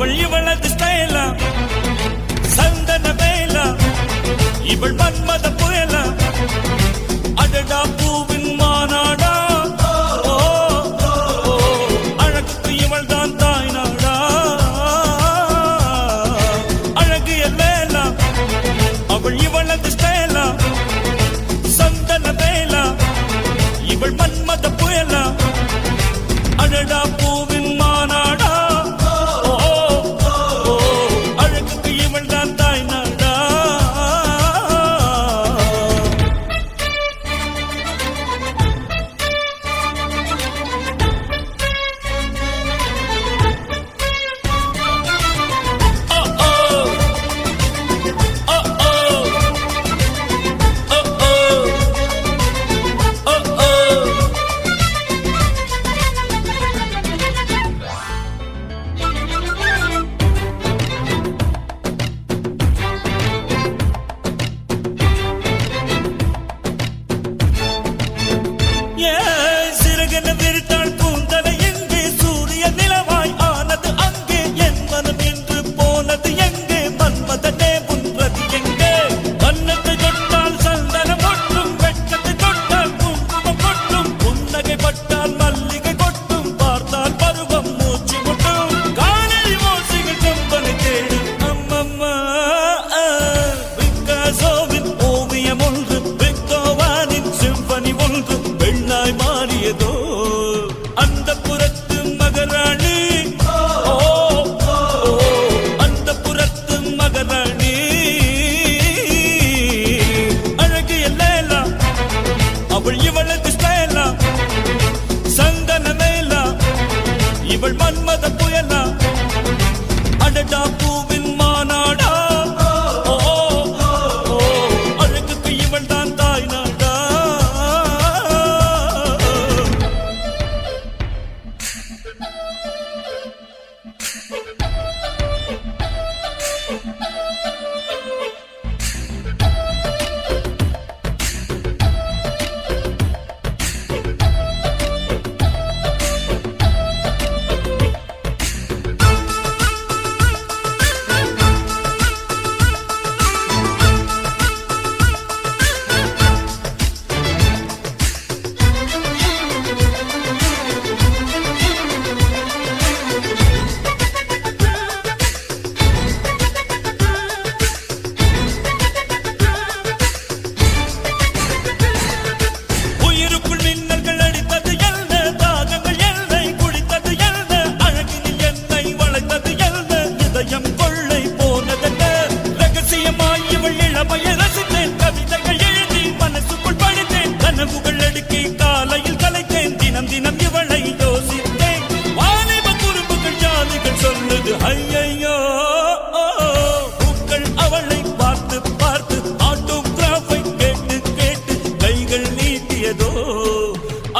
அவள் இவளது ஸ்டைலா சந்தன வேலா இவள் மன்மத புயலா அடடா பூவின் மாநாடா அழகுக்கு இவள் தான் தாய் நாடா அழகிய வேலா அவள் இவளது ஸ்டைலா சந்தன வேலா இவள் மன்மத புயலா அடடா பூவின் மாநாடா அழகுக்கு இவள் தான் தாய் நாடா இவள் மன்மத புயலா அடடா பூவின் மாநாடா அழகுக்கு இவள் தான் தாய் நாடா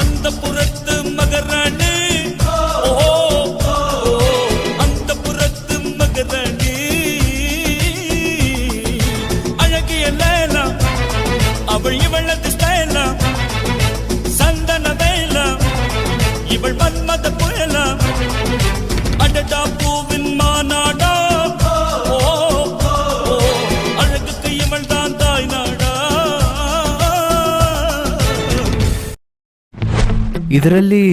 அந்த புறத்து மகராணி அந்த புறத்து மகராணி அழகிய லேலா அவள் இவளது ஸ்டைலா சந்தன வேலா இவள் மன்மத புயலா அடடா பூவின் மாநாடா அழகுக்கு இவள் தான் தாய் நாடா ಇದರಲ್ಲಿ